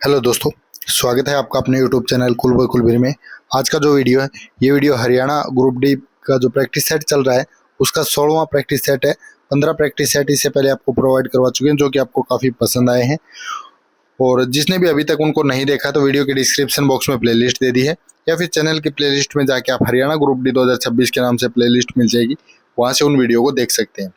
Hello दोस्तों, स्वागत है आपका अपने यूट्यूब चैनल कुल बॉय कुलबीर में। आज का जो वीडियो है, ये वीडियो हरियाणा ग्रुप डी का जो प्रैक्टिस सेट चल रहा है उसका 16वां प्रैक्टिस सेट है। 15 प्रैक्टिस सेट इससे पहले आपको प्रोवाइड करवा चुके हैं, जो कि आपको काफ़ी पसंद आए हैं। और जिसने भी अभी तक उनको नहीं देखा तो वीडियो के डिस्क्रिप्शन बॉक्स में प्लेलिस्ट दे दी है, या फिर चैनल की प्लेलिस्ट में जाके आप हरियाणा ग्रुप डी 2026 के नाम से प्लेलिस्ट मिल जाएगी, वहाँ से उन वीडियो को देख सकते हैं।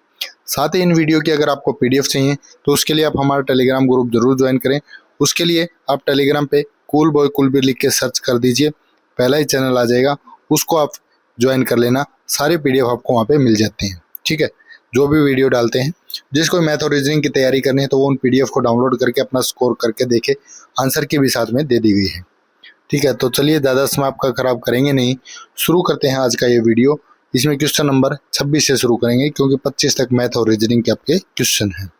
साथ ही इन वीडियो की अगर आपको PDF चाहिए तो उसके लिए आप हमारा टेलीग्राम ग्रुप जरूर ज्वाइन करें। उसके लिए आप टेलीग्राम पे कूल बॉय कुलबीर लिख के सर्च कर दीजिए, पहला ही चैनल आ जाएगा, उसको आप ज्वाइन कर लेना। सारे PDF आपको वहाँ पे मिल जाते हैं, ठीक है। जो भी वीडियो डालते हैं, जिसको मैथ और रीजनिंग की तैयारी करनी है तो वो उन PDF को डाउनलोड करके अपना स्कोर करके देखे, आंसर की भी साथ में दे दी गई है, ठीक है। तो चलिए ज़्यादा समय आपका खराब करेंगे नहीं, शुरू करते हैं आज का ये वीडियो। इसमें क्वेश्चन नंबर 26 से शुरू करेंगे, क्योंकि 25 तक मैथ और रीजनिंग के आपके क्वेश्चन हैं।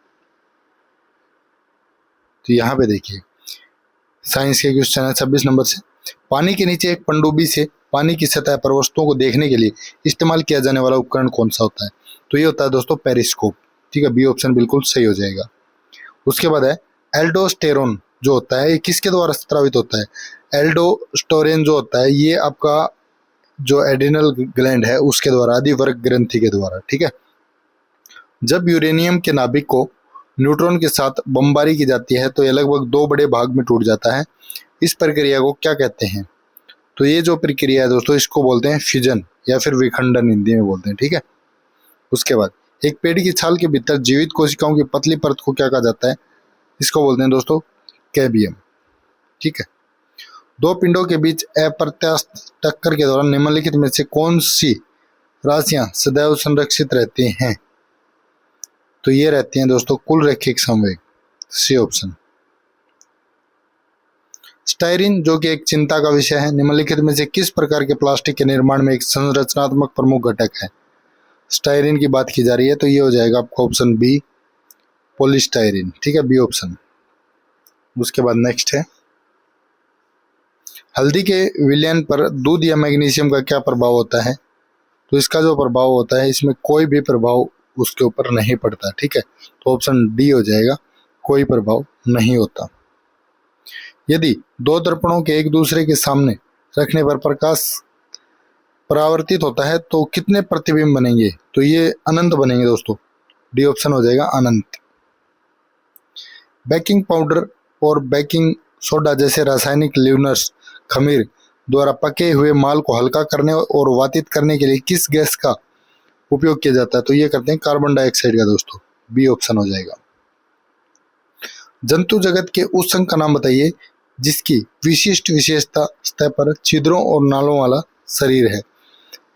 तो यहाँ पे देखिए, साइंस के क्वेश्चन है 26 नंबर से। पानी के नीचे एक पनडुब्बी से पानी की सतह पर वस्तुओं को देखने के लिए इस्तेमाल किया जाने वाला उपकरण कौन सा होता है? तो ये होता है दोस्तों पेरिस्कोप, ठीक है। बी ऑप्शन बिल्कुल सही हो जाएगा। उसके बाद है एल्डोस्टेरोन जो होता है, ये किसके द्वारा स्रावित होता है? एल्डोस्टेरोन जो होता है ये आपका जो एड्रिनल ग्लैंड है उसके द्वारा, अधिवर्ग ग्रंथि के द्वारा, ठीक है। जब यूरेनियम के नाभिक को न्यूट्रॉन के साथ बमबारी की जाती है तो यह लगभग 2 बड़े भाग में टूट जाता है। इस प्रक्रिया को क्या कहते हैं? तो ये जो प्रक्रिया है दोस्तों, इसको बोलते हैं फिजन या फिर विखंडन, हिंदी में बोलते हैं, ठीक है। उसके बाद एक पेड़ की छाल के भीतर जीवित कोशिकाओं की पतली परत को क्या कहा जाता है? इसको बोलते हैं दोस्तों कैबियम, ठीक है। दो पिंडों के बीच अप्रत्यास्थ टक्कर के दौरान निम्नलिखित में से कौन सी राशियां सदैव संरक्षित रहती हैं? तो ये रहती हैं दोस्तों कुल रैखिक संवेग, सी ऑप्शन। स्टाइरिन जो कि एक चिंता का विषय है, निम्नलिखित में से किस प्रकार के प्लास्टिक के निर्माण में एक संरचनात्मक प्रमुख घटक है? स्टाइरिन की बात की जा रही है, तो ये हो जाएगा आपका ऑप्शन बी पॉलीस्टाइरिन, ठीक है, बी ऑप्शन। उसके बाद नेक्स्ट है, हल्दी के विलयन पर दूध या मैग्नीशियम का क्या प्रभाव होता है? तो इसका जो प्रभाव होता है, इसमें कोई भी प्रभाव उसके ऊपर नहीं पड़ता, ठीक है। तो ऑप्शन डी हो जाएगा, कोई प्रभाव नहीं होता। यदि दो दर्पणों के एक दूसरे के सामने रखने पर प्रकाश परावर्तित होता है तो कितने प्रतिबिंब बनेंगे? तो ये अनंत बनेंगे दोस्तों, डी ऑप्शन हो जाएगा अनंत। बेकिंग पाउडर और बेकिंग सोडा जैसे रासायनिक ल्यूनर्स खमीर द्वारा पके हुए माल को हल्का करने और वातित करने के लिए किस गैस का उपयोग किया जाता है? तो ये करते हैं कार्बन डाइऑक्साइड का दोस्तों, बी ऑप्शन हो जाएगा। जंतु जगत के उस संघ का नाम बताइए जिसकी विशिष्ट विशेषता सतह पर छिद्रों और नालों वाला शरीर है।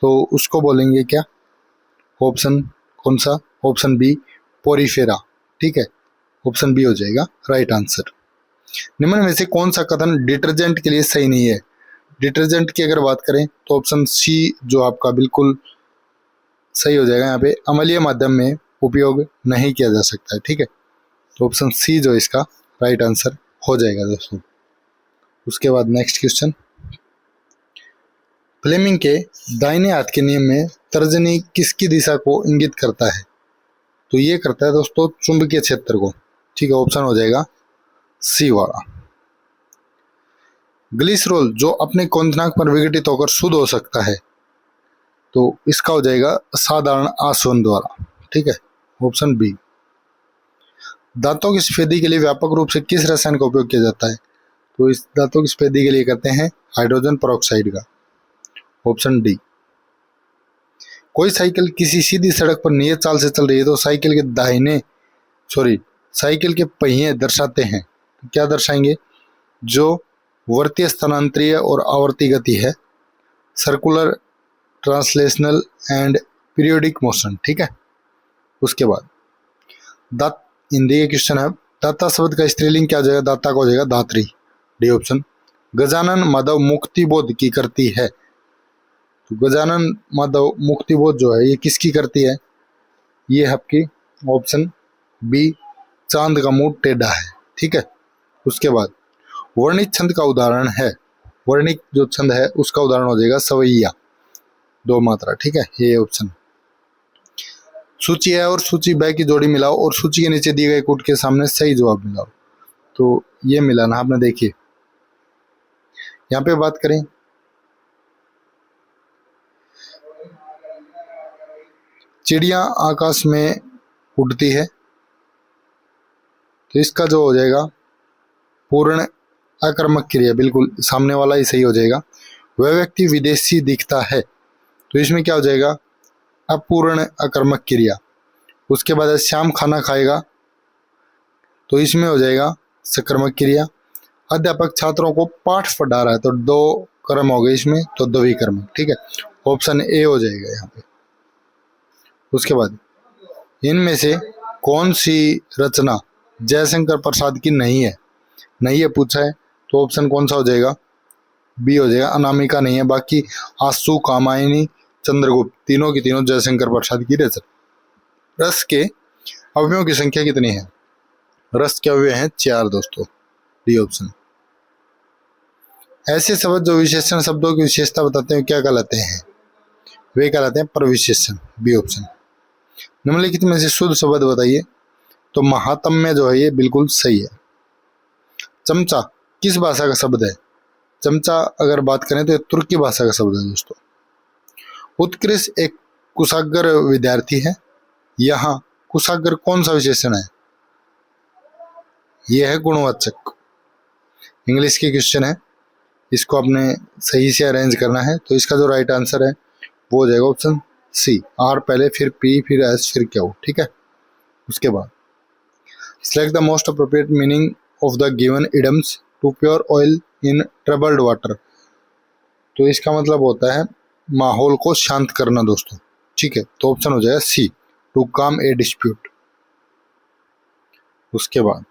तो उसको बोलेंगे क्या? ऑप्शन कौन सा? ऑप्शन बी पोरीफेरा, ठीक है, ऑप्शन बी हो जाएगा राइट आंसर। निम्न में से कौन सा कथन डिटर्जेंट के लिए सही नहीं है? डिटर्जेंट की अगर बात करें तो ऑप्शन सी जो आपका बिल्कुल सही हो जाएगा। यहाँ पे अम्लीय माध्यम में उपयोग नहीं किया जा सकता है, ठीक है। तो ऑप्शन सी जो इसका राइट आंसर हो जाएगा दोस्तों। उसके बाद नेक्स्ट क्वेश्चन, फ्लेमिंग के दाहिने हाथ के नियम में तर्जनी किसकी दिशा को इंगित करता है? तो ये करता है दोस्तों चुंबकीय क्षेत्र को, ठीक है, ऑप्शन हो जाएगा सी वाला। ग्लिसरॉल जो अपने क्वथनांक पर विघटित होकर शुद्ध हो सकता है, तो इसका हो जाएगा साधारण आसवन द्वारा, ठीक है, ऑप्शन बी। दांतों की सफेदी के लिए व्यापक रूप से किस रसायन का उपयोग किया जाता है? तो इस दांतों की सफेदी के लिए करते हैं हाइड्रोजन पेरोक्साइड का, ऑप्शन डी। कोई साइकिल किसी सीधी सड़क पर नियत चाल से चल रही है तो साइकिल के पहिए दर्शाते हैं, तो क्या दर्शाएंगे? जो वर्तीय स्थानांतरीय और आवर्ती गति है, circular translational and periodic motion, ठीक है। उसके बाद दात, हिंदी के क्वेश्चन है, दाता शब्द का स्त्रीलिंग क्या हो जाएगा? दाता का हो जाएगा दात्री, डी ऑप्शन। गजानन माधव मुक्तिबोध की करती है, तो गजानन माधव मुक्तिबोध जो है ये किसकी करती है? ये आपकी ऑप्शन बी चांद का मुंह टेढ़ा है, ठीक है। उसके बाद वर्णित छंद का उदाहरण है, वर्णित जो छंद है उसका उदाहरण हो जाएगा सवैया, 2 मात्रा, ठीक है, ये ऑप्शन। सूची है और सूची ब की जोड़ी मिलाओ और सूची के नीचे दिए गए कूट के सामने सही जवाब मिलाओ। तो ये मिला ना आपने, देखिए यहाँ पे बात करें चिड़िया आकाश में उड़ती है, तो इसका जो हो जाएगा पूर्ण आक्रामक क्रिया, बिल्कुल सामने वाला ही सही हो जाएगा। वह व्यक्ति विदेशी दिखता है, तो इसमें क्या हो जाएगा अपूर्ण आक्रामक क्रिया। उसके बाद श्याम खाना खाएगा, तो इसमें हो जाएगा सकर्मक क्रिया। अध्यापक छात्रों को पाठ पढ़ा रहा है, तो दो कर्म हो गए इसमें, तो द्विकर्मक। ठीक है, ऑप्शन ए हो जाएगा यहाँ पे। उसके बाद इनमें से कौन सी रचना जयशंकर प्रसाद की नहीं है, नहीं है पूछा है, तो ऑप्शन कौन सा हो जाएगा, बी हो जाएगा, अनामिका नहीं है। बाकी आंसू, कामायनी, चंद्रगुप्त, तीनों की तीनों जयशंकर प्रसाद की रचना। रस के अवयवों की संख्या कितनी है, रस के अवयव हैं 4 दोस्तों, डी ऑप्शन। ऐसे शब्द जो विशेषण शब्दों की विशेषता बताते हैं क्या कहलाते हैं, वे कहलाते हैं प्रविशेषण, बी ऑप्शन। निम्नलिखित में से शुद्ध शब्द बताइए, तो महात्म्य जो है ये बिल्कुल सही है। चमचा किस भाषा का शब्द है, चमचा अगर बात करें तो ये तुर्की भाषा का शब्द है दोस्तों। उत्कृष्ट एक कुशाग्र विद्यार्थी है, यहाँ कुशाग्र कौन सा विशेषण है, यह है गुणवाचक। इंग्लिश की क्वेश्चन है, इसको आपने सही से अरेंज करना है, तो इसका जो राइट आंसर है वो हो जाएगा ऑप्शन सी, आर पहले फिर पी फिर एस फिर क्यू। ठीक है, उसके बाद select the most appropriate meaning of the given idioms to pour oil in troubled water, तो इसका मतलब होता है माहौल को शांत करना दोस्तों। ठीक है, तो ऑप्शन हो जाएगा सी, टू काम ए डिस्प्यूट। उसके बाद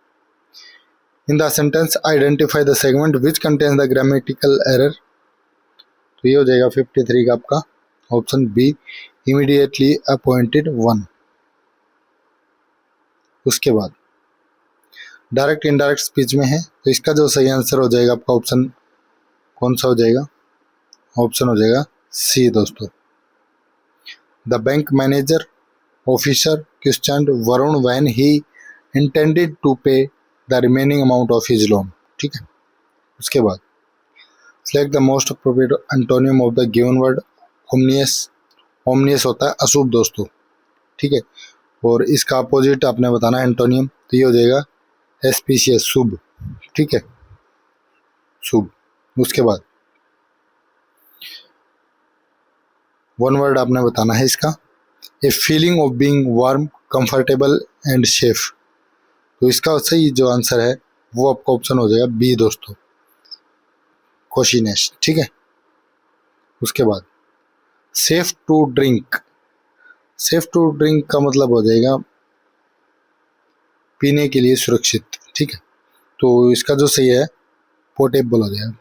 in the sentence identify the segment which contains the grammatical error, तो ये हो जाएगा 53 का आपका option B, immediately appointed one. उसके बाद डायरेक्ट इनडायरेक्ट स्पीच में है, तो इसका जो सही आंसर हो जाएगा आपका ऑप्शन कौन सा हो जाएगा, ऑप्शन हो जाएगा सी दोस्तों। The bank manager officer question Varun when he intended to pay the remaining amount of his loan. ठीक है, उसके बाद select the most appropriate antonym of the given word ominous, ominous होता है अशुभ दोस्तों। ठीक है, और इसका अपोजिट आपने बताना है एंटोनियम, तो ये हो जाएगा एस्पीशियस, शुभ। ठीक है, शुभ। उसके बाद वन वर्ड आपने बताना है इसका, a feeling of being warm comfortable and safe, तो इसका सही जो आंसर है वो आपका ऑप्शन हो जाएगा बी दोस्तों, कोशिनेस। ठीक है, उसके बाद safe to drink, safe to drink का मतलब हो जाएगा पीने के लिए सुरक्षित। ठीक है, तो इसका जो सही है पोर्टेबल हो जाएगा,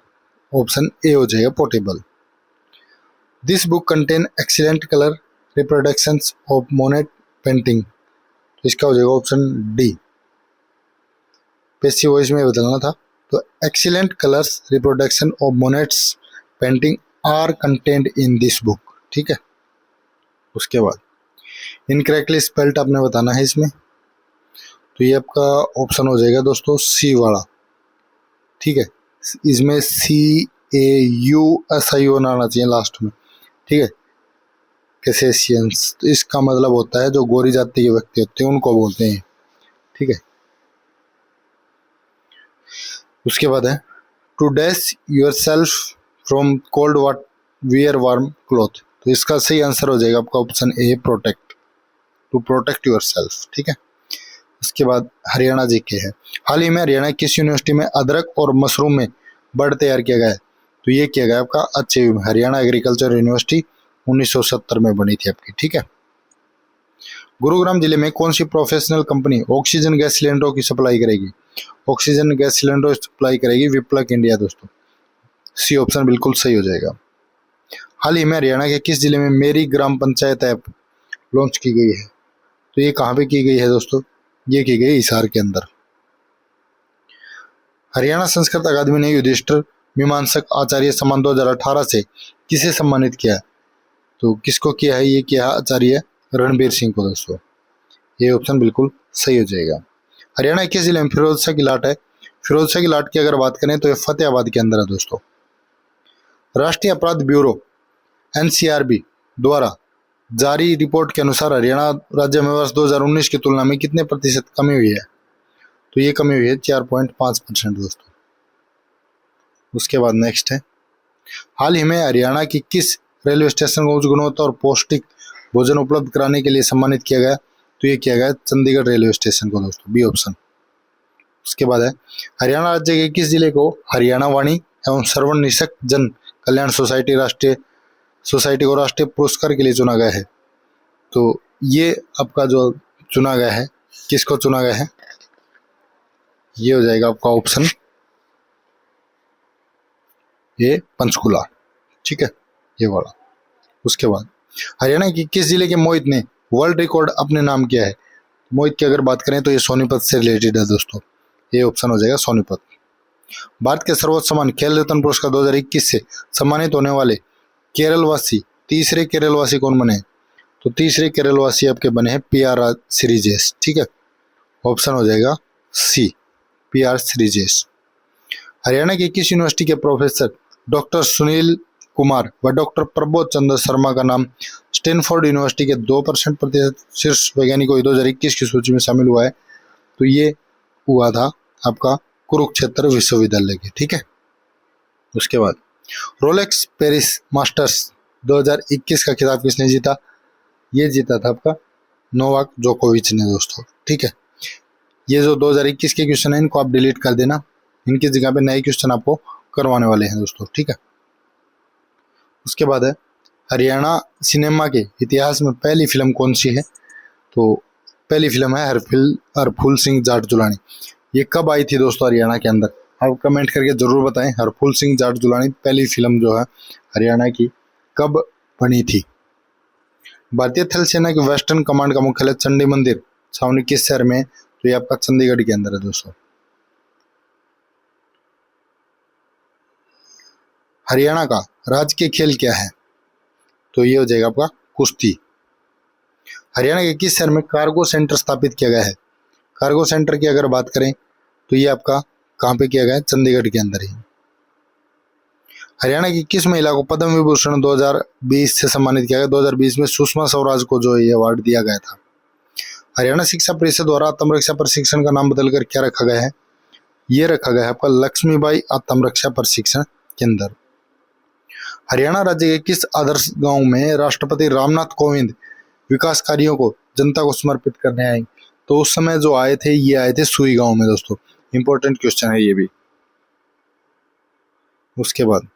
ऑप्शन ए हो जाएगा portable. This book contain excellent colour reproductions of Monet painting, तो इसका हो जाएगा ऑप्शन डी, पैसिव वॉइस में बदलना था, तो excellent colours reproduction of Monet's painting are content in this book. ठीक है, उसके बाद इनकरेक्टली स्पेल्ड आपने बताना है इसमें, तो ये आपका ऑप्शन हो जाएगा दोस्तों सी वाला। ठीक है, इसमें CAUSION आना चाहिए लास्ट में। ठीक है, कैसेशियंस, तो इसका मतलब होता है जो गोरी जाति के व्यक्ति होते हैं उनको बोलते हैं। ठीक है, उसके बाद है to dash yourself from cold what wear warm cloth, तो इसका सही आंसर हो जाएगा आपका option A protect, to protect yourself. ठीक है, उसके बाद हरियाणा जीके है, हाल ही में हरियाणा किस यूनिवर्सिटी में अदरक और मशरूम में बर्ड तैयार किया गया है, तो ये किया गया आपका अच्छे हरियाणा एग्रीकल्चर यूनिवर्सिटी 1970 में बनी थी आपकी। ठीक है, गुरुग्राम जिले में कौन सी प्रोफेशनल कंपनी ऑक्सीजन गैस सिलेंडरों की सप्लाई करेगी, ऑक्सीजन गैस सिलेंडर सप्लाई करेगी विप्लक इंडिया दोस्तों, सी ऑप्शन बिल्कुल सही हो जाएगा। हाल ही में हरियाणा के किस जिले में मेरी ग्राम पंचायत ऐप लॉन्च की गई है, तो ये कहाँ पे की गई है दोस्तों, ये की गई हिसार के अंदर। हरियाणा संस्कृत अकादमी ने युधिष्ठिर मीमांसक आचार्य सम्मान 2018 से किसे सम्मानित किया है, तो किसको किया है, ये किया आचार्य रणबीर सिंह को दोस्तों, ये ऑप्शन बिल्कुल सही हो जाएगा। हरियाणा के किस जिले में फिरोज शाह की लाट है, फिरोज शाह की लाट की अगर बात करें तो ये फतेहाबाद के अंदर है दोस्तों। राष्ट्रीय अपराध ब्यूरो एनसीआरबी द्वारा जारी रिपोर्ट के अनुसार हरियाणा राज्य में वर्ष 2019 की तुलना में कितने प्रतिशत कमी हुई है? तो ये कमी हुई है 4.5% दोस्तों। उसके बाद नेक्स्ट है, हाल ही में हरियाणा की किस रेलवे स्टेशन को उच्च गुणवत्ता और पौष्टिक भोजन उपलब्ध कराने के लिए सम्मानित किया गया? तो ये किया गया चंडीगढ़ रेलवे स्टेशन को दोस्तों, बी ऑप्शन। उसके बाद है, हरियाणा राज्य के किस जिले को हरियाणा वाणी एवं श्रवण निषक जन कल्याण सोसाइटी को राष्ट्रीय पुरस्कार के लिए चुना गया है? तो ये आपका जो चुना गया है, किसको चुना गया है? ये हो जाएगा आपका ऑप्शन ये पंचकुला, ठीक है, ये वाला। उसके बाद हरियाणा की किस जिले के मोहित ने वर्ल्ड रिकॉर्ड अपने नाम किया है? मोहित की अगर बात करें तो ये सोनीपत से रिलेटेड है दोस्तों, ये ऑप्शन हो जाएगा सोनीपत। भारत के सर्वोच्च सम्मान खेल रत्न पुरस्कार 2021 से सम्मानित होने वाले केरलवासी तीसरे केरलवासी कौन बने? तो तीसरे केरलवासी आपके बने हैं PR श्रीजेश, ठीक है, ऑप्शन हो जाएगा सी, PR श्रीजेश। हरियाणा की किस यूनिवर्सिटी के प्रोफेसर डॉक्टर सुनील कुमार व डॉक्टर प्रबोध चंद्र शर्मा का नाम स्टैनफोर्ड यूनिवर्सिटी के 2% प्रतिशत शीर्ष वैज्ञानिकों 2021 की सूची में शामिल हुआ है? तो ये हुआ था आपका कुरुक्षेत्र विश्वविद्यालय के, ठीक है। उसके बाद रोलेक्स पेरिस मास्टर्स 2021 का खिताब किसने जीता? ये जीता था आपका नोवाक जोकोविच ने दोस्तों, ठीक है। ये जो 2021 के क्वेश्चन है इनको आप डिलीट कर देना, इनकी जगह पे नए क्वेश्चन आपको करवाने वाले हैं दोस्तों, ठीक है। उसके बाद है, हरियाणा सिनेमा के इतिहास में पहली फिल्म कौन सी है? तो पहली फिल्म है हरफूल सिंह जाट जुलानी। ये कब आई थी दोस्तों हरियाणा के अंदर? आप कमेंट करके जरूर बताएं, हरफूल सिंह जाट जुलानी पहली फिल्म जो है हरियाणा की कब बनी थी? भारतीय थल सेना की वेस्टर्न कमांड का मुख्यालय चंडी मंदिर छावनी किस शहर में? तो ये आपका चंडीगढ़ के अंदर है दोस्तों। हरियाणा का राजकीय खेल क्या है? तो ये हो जाएगा आपका कुश्ती। हरियाणा के किस शहर में कार्गो सेंटर स्थापित किया गया है? कार्गो सेंटर की अगर बात करें तो ये आपका कहाँ पे किया गया है? चंडीगढ़ के अंदर ही। हरियाणा की किस महिला को पद्म विभूषण 2020 से सम्मानित किया गया? 2020 में सुषमा स्वराज को जो ये अवार्ड दिया गया था। हरियाणा शिक्षा परिषद द्वारा आत्मरक्षा प्रशिक्षण का नाम बदलकर क्या रखा गया है? ये रखा गया है आपका लक्ष्मीबाई आत्मरक्षा प्रशिक्षण केंद्र। हरियाणा राज्य के किस आदर्श गांव में राष्ट्रपति रामनाथ कोविंद विकास कार्यों को जनता को समर्पित करने आए? तो उस समय जो आए थे ये आए थे सुई गांव में दोस्तों, इंपॉर्टेंट क्वेश्चन है ये भी। उसके बाद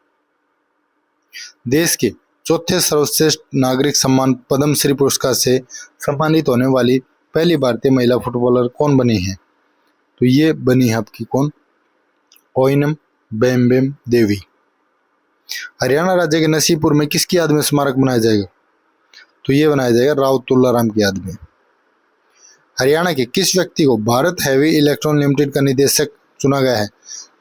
देश के चौथे सर्वश्रेष्ठ नागरिक सम्मान पद्मश्री पुरस्कार से सम्मानित होने वाली पहली भारतीय महिला फुटबॉलर कौन बनी है? तो ये बनी है आपकी कौन? ओइनम बेम्बेम देवी। हरियाणा राज्य के नसीबपुर में किसकी याद में स्मारक बनाया जाएगा? तो ये बनाया जाएगा राव तुल्लाराम की याद में। हरियाणा के किस व्यक्ति को भारत हैवी इलेक्ट्रॉन लिमिटेड का निदेशक चुना गया है?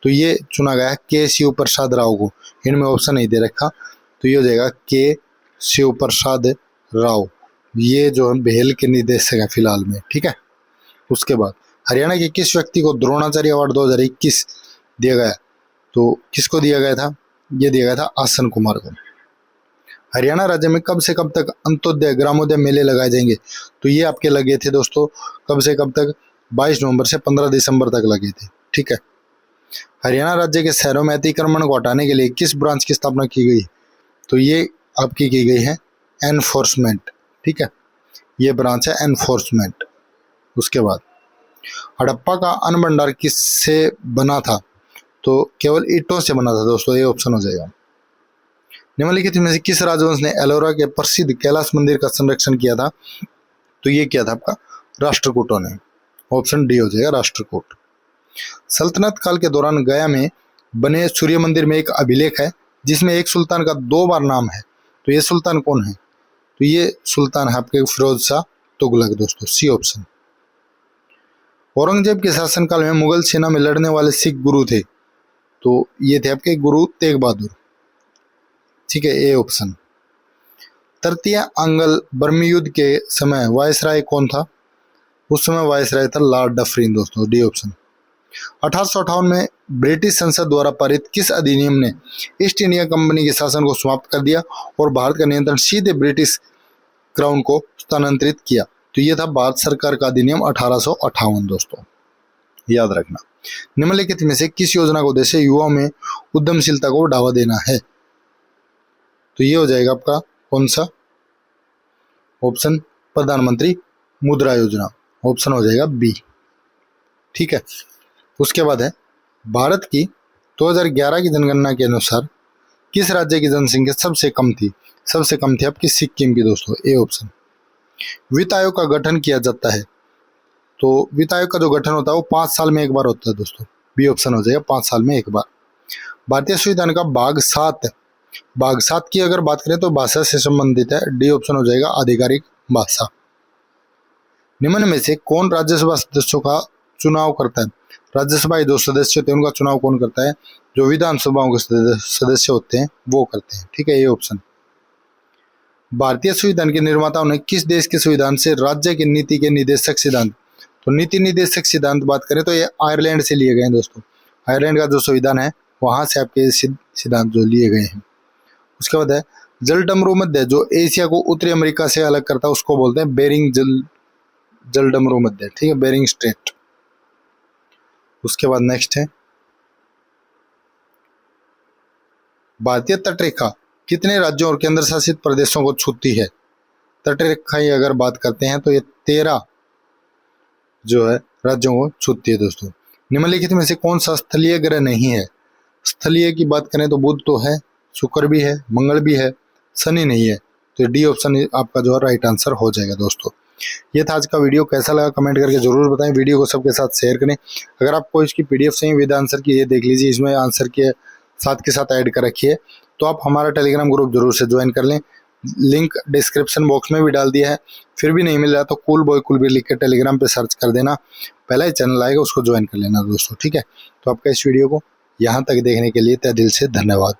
तो ये चुना गया है के शिव प्रसाद राव को, इनमें ऑप्शन नहीं दे रखा, तो ये हो जाएगा के शिव प्रसाद राव, ये जो है भेल के निदेशक है फिलहाल में, ठीक है। उसके बाद हरियाणा के किस व्यक्ति को द्रोणाचार्य अवार्ड 2021 दिया गया? तो किसको दिया गया था? ये दिया गया था आसन कुमार को। हरियाणा राज्य में कब से कब तक अंत्योदय ग्रामोदय मेले लगाए जाएंगे? तो ये आपके लगे थे दोस्तों कब से कब तक? 22 नवंबर से 15 दिसंबर तक लगे थे, ठीक है। हरियाणा राज्य के शहरों में अतिक्रमण को हटाने के लिए किस ब्रांच की स्थापना की गई? तो ये आपकी की गई है एनफोर्समेंट, ठीक है, ये ब्रांच है एनफोर्समेंट। उसके बाद हड़प्पा का अन्न भंडार किससे बना था? तो केवल ईंटों से बना था दोस्तों, ये ऑप्शन हो जाएगा। निम्नलिखित में से किस राजवंश ने एलोरा के प्रसिद्ध कैलाश मंदिर का संरक्षण किया था? तो ये किया था आपका राष्ट्रकूटों ने, ऑप्शन डी हो जाएगा राष्ट्रकूट। सल्तनत काल के दौरान गया में बने सूर्य मंदिर में एक अभिलेख है जिसमें एक सुल्तान का 2 बार नाम है, तो ये सुल्तान कौन है? तो ये सुल्तान है आपके फिरोज शाह तुगलक दोस्तों, सी ऑप्शन। औरंगजेब के शासनकाल में मुगल सेना में लड़ने वाले सिख गुरु थे, तो ये थे आपके गुरु तेग बहादुर, ठीक है, ए ऑप्शन। तृतीय आंग्ल बर्मी युद्ध के समय वायसराय कौन था? उस समय वायसराय था लॉर्ड डफरिन दोस्तों, डी ऑप्शन। 1858 में ब्रिटिश संसद द्वारा पारित किस अधिनियम ने ईस्ट इंडिया कंपनी के शासन को समाप्त कर दिया और भारत का नियंत्रण सीधे ब्रिटिश क्राउन को स्थानांतरित किया? तो ये था भारत सरकार का अधिनियम 1858 दोस्तों, याद रखना। निम्नलिखित में से किस योजना का उद्देश्य युवाओं में उद्यमशीलता को बढ़ावा देना है? तो ये हो जाएगा आपका कौन सा ऑप्शन? प्रधानमंत्री मुद्रा योजना, ऑप्शन हो जाएगा बी। ठीक है, उसके बाद है भारत की 2011 की जनगणना के अनुसार किस राज्य की जनसंख्या सबसे कम थी? सबसे कम थी आपकी सिक्किम की दोस्तों, ए ऑप्शन। वित्त आयोग का गठन किया जाता है, तो वित्त आयोग का जो गठन होता है वो 5 साल में एक बार होता है दोस्तों, बी ऑप्शन हो जाएगा 5 साल में एक बार। भारतीय संविधान का भाग 7 की अगर बात करें तो भाषा से संबंधित है, डी ऑप्शन हो जाएगा आधिकारिक भाषा। निम्न में से कौन राज्यसभा सदस्यों का चुनाव करता है? राज्यसभा के जो सदस्य होते हैं उनका चुनाव कौन करता है? जो विधानसभाओं के सदस्य होते हैं वो करते हैं। ठीक है, ये ऑप्शन। भारतीय संविधान के निर्माताओं ने किस देश के संविधान से राज्य की नीति के निर्देशक सिद्धांत, तो नीति निर्देशक सिद्धांत बात करें तो ये आयरलैंड से लिए गए हैं दोस्तों। आयरलैंड का जो संविधान है वहां से आपके सिद्धांत जो लिए गए हैं। उसके बाद है जलडमरू मध्य, जो एशिया को उत्तरी अमेरिका से अलग करता है उसको बोलते हैं बेरिंग जलडमरू मध्य। ठीक है, बेरिंग स्ट्रेट। उसके बाद नेक्स्ट है भारतीय तटरेखा कितने राज्यों और केंद्र शासित प्रदेशों को छूती है? तटरेखा की अगर बात करते हैं तो ये 13 जो है राज्यों को छूती है दोस्तों। निम्नलिखित में से कौन सा स्थलीय ग्रह नहीं है? स्थलीय की बात करें तो बुध तो है, शुक्र भी है, मंगल भी है, शनि नहीं है, तो डी ऑप्शन आपका जो है राइट आंसर हो जाएगा दोस्तों। ये था आज का वीडियो, कैसा लगा कमेंट करके जरूर बताएं। वीडियो को सबके साथ शेयर करें। अगर आपको इसकी पीडीएफ चाहिए विद आंसर की, ये देख लीजिए, इसमें आंसर के साथ ऐड कर रखी है, तो आप हमारा टेलीग्राम ग्रुप जरूर से ज्वाइन कर लें। लिंक डिस्क्रिप्शन बॉक्स में भी डाल दिया है। फिर भी नहीं मिल रहा तो कूल बॉय कुलबीर लिख के टेलीग्राम पे सर्च कर देना, पहला ही चैनल आएगा उसको ज्वाइन कर लेना दोस्तों। ठीक है, तो आपका इस वीडियो को यहाँ तक देखने के लिए तहे दिल से धन्यवाद।